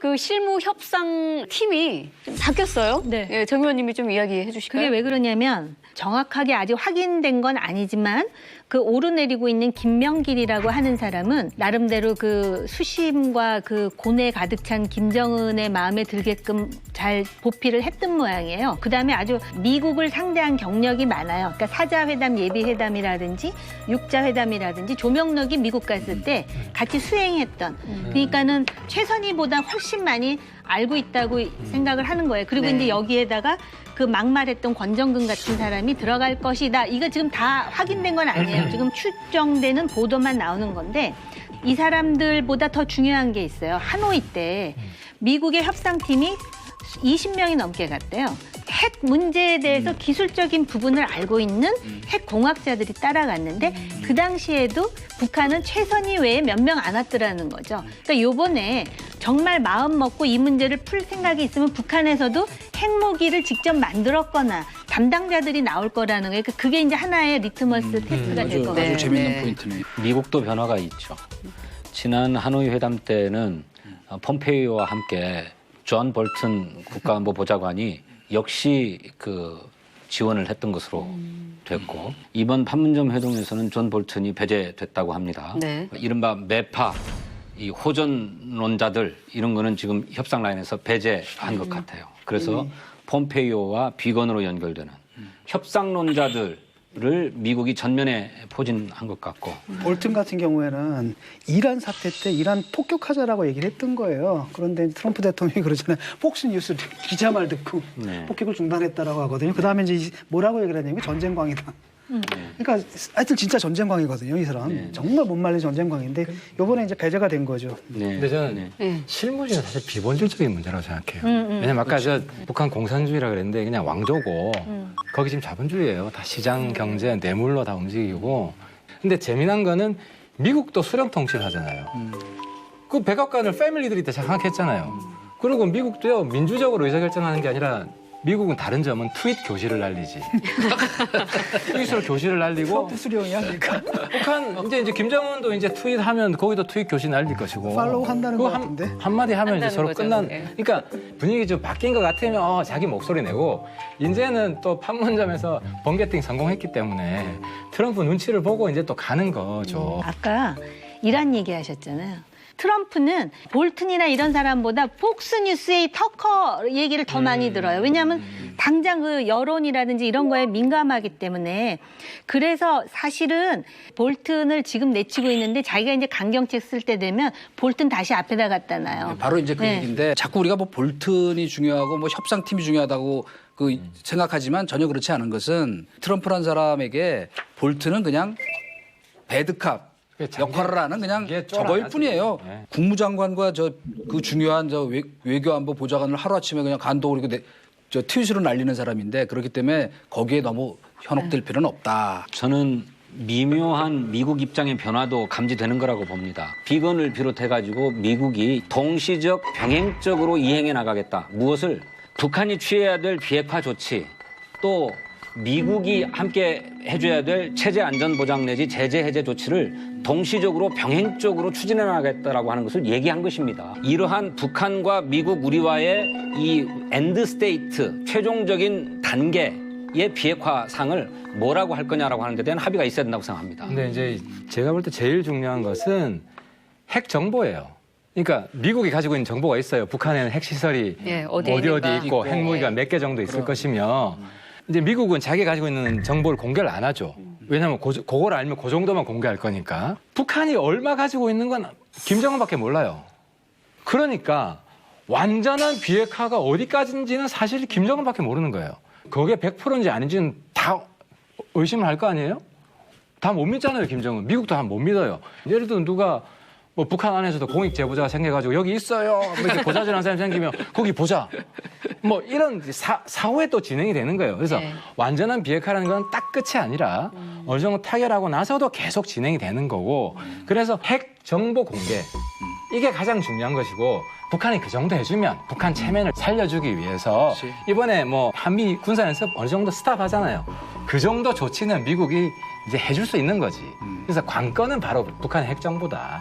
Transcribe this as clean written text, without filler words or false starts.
그 실무 협상 팀이 좀 바뀌었어요. 네. 예, 정 의원님이 좀 이야기해 주실까요? 그게 왜 그러냐면 정확하게 아직 확인된 건 아니지만 그 오르내리고 있는 김명길이라고 하는 사람은 나름대로 그 수심과 그 고뇌 가득 찬 김정은의 마음에 들게끔 잘 보필을 했던 모양이에요. 그다음에 아주 미국을 상대한 경력이 많아요. 그러니까 사자회담, 예비회담이라든지 육자회담이라든지 조명록이 미국 갔을 때 같이 수행했던 그러니까는 최선희보다 훨씬 많이 알고 있다고 생각을 하는 거예요. 그리고 네. 이제 여기에다가 그 막말했던 권정근 같은 사람이 들어갈 것이다. 이거 지금 다 확인된 건 아니에요. 지금 추정되는 보도만 나오는 건데 이 사람들보다 더 중요한 게 있어요. 하노이 때 미국의 협상팀이 20명이 넘게 갔대요. 핵 문제에 대해서 기술적인 부분을 알고 있는 핵 공학자들이 따라갔는데 그 당시에도 북한은 최선희 외에 몇 명 안 왔더라는 거죠. 그러니까 요번에 정말 마음 먹고 이 문제를 풀 생각이 있으면 북한에서도 핵무기를 직접 만들었거나 담당자들이 나올 거라는 거예요. 그러니까 그게 이제 하나의 리트머스 테스트가 될 것 같아요. 아주 재밌는 네. 포인트네요. 미국도 변화가 있죠. 지난 하노이 회담 때는 폼페이오와 함께 존 볼튼 국가안보보좌관이 역시 그 지원을 했던 것으로 됐고 이번 판문점 회동에서는 존 볼튼이 배제됐다고 합니다. 네. 이른바 매파, 이 호전론자들 이런 거는 지금 협상 라인에서 배제한 것 같아요. 그래서 폼페이오와 비건으로 연결되는 협상론자들을 미국이 전면에 포진한 것 같고 볼튼 같은 경우에는 이란 사태 때 이란 폭격하자라고 얘기를 했던 거예요. 그런데 트럼프 대통령이 그러잖아요. 폭스뉴스 기자 말 듣고 네. 폭격을 중단했다라고 하거든요. 그다음에 이제 뭐라고 얘기를 했냐면 전쟁광이다. 그러니까 하여튼 진짜 전쟁광이거든요. 이 사람. 네. 정말 못 말린 전쟁광인데 이번에 이제 배제가 된 거죠. 네. 근데 저는 네. 네. 실무진은 사실 비본질적인 문제라고 생각해요. 왜냐면 아까 저 북한 공산주의라 그랬는데 그냥 왕조고 거기 지금 자본주의예요. 다 시장 경제 뇌물로 다 움직이고. 근데 재미난 거는 미국도 수령 통치를 하잖아요. 그 백악관을 패밀리들이 다 장악했잖아요. 그리고 미국도요 민주적으로 의사결정하는 게 아니라 미국은 다른 점은 트윗 교실을 날리지. 트윗으로 교실을 날리고 트럼프 수령이 하니까 북한 이제 김정은도 이제 트윗하면 거기도 트윗 교실 날릴 것이고. 팔로우 한다는 그거 것 같은데. 한마디 하면 이제 한다는 서로 거죠. 끝난. 네. 그러니까 분위기 좀 바뀐 것 같으면 자기 목소리 내고 이제는 또 판문점에서 번개팅 성공했기 때문에 트럼프 눈치를 보고 이제 또 가는 거죠. 아까 이란 얘기하셨잖아요. 트럼프는 볼튼이나 이런 사람보다 폭스뉴스의 터커 얘기를 더 많이 들어요. 왜냐하면 당장 그 여론이라든지 이런 거에 민감하기 때문에. 그래서 사실은 볼튼을 지금 내치고 있는데 자기가 이제 강경책 쓸 때 되면 볼튼 다시 앞에다 갖다 놔요. 바로 이제 그 네. 얘기인데 자꾸 우리가 뭐 볼튼이 중요하고 뭐 협상팀이 중요하다고 그 생각하지만 전혀 그렇지 않은 것은 트럼프라는 사람에게 볼튼은 그냥 배드캅 역할을 하는 그냥 이게 저거일 쫄아나지. 뿐이에요. 네. 국무장관과 저 그 중요한 저 외교안보 보좌관을 하루아침에 그냥 간도 그리고 저 트윗으로 날리는 사람인데 그렇기 때문에 거기에 너무 현혹될 필요는 없다. 저는 미묘한 미국 입장의 변화도 감지되는 거라고 봅니다. 비건을 비롯해가지고 미국이 동시적 병행적으로 이행해 나가겠다. 무엇을? 북한이 취해야 될 비핵화 조치, 또 미국이 함께 해줘야 될 체제 안전보장 내지 제재 해제 조치를 동시적으로 병행적으로 추진해 나가겠다라고 하는 것을 얘기한 것입니다. 이러한 북한과 미국 우리와의 이 엔드 스테이트, 최종적인 단계의 비핵화상을 뭐라고 할 거냐라고 하는 데 대한 합의가 있어야 된다고 생각합니다. 근데 이제 제가 볼 때 제일 중요한 것은 핵 정보예요. 그러니까 미국이 가지고 있는 정보가 있어요. 북한에는 핵시설이 예, 어디 있는가. 있고 핵무기가 몇 개 정도 있을 것이며 이제 미국은 자기가 가지고 있는 정보를 공개를 안 하죠. 왜냐하면 그걸 알면 그 정도만 공개할 거니까. 북한이 얼마 가지고 있는 건 김정은밖에 몰라요. 그러니까 완전한 비핵화가 어디까지인지는 사실 김정은밖에 모르는 거예요. 그게 100%인지 아닌지는 다 의심을 할 거 아니에요? 다 못 믿잖아요, 김정은. 미국도 다 못 믿어요. 예를 들어 누가 뭐 북한 안에서도 공익 제보자가 생겨가지고 여기 있어요. 뭐 이렇게 보자질한 사람이 생기면 거기 보자. 뭐 이런 사후에 또 진행이 되는 거예요. 그래서 네. 완전한 비핵화라는 건 딱 끝이 아니라 어느 정도 타결하고 나서도 계속 진행이 되는 거고 그래서 핵 정보 공개 이게 가장 중요한 것이고 북한이 그 정도 해주면 북한 체면을 살려주기 위해서 이번에 뭐 한미 군사연습 어느 정도 스탑하잖아요. 그 정도 조치는 미국이 이제 해줄 수 있는 거지. 그래서 관건은 바로 북한의 핵 정보다.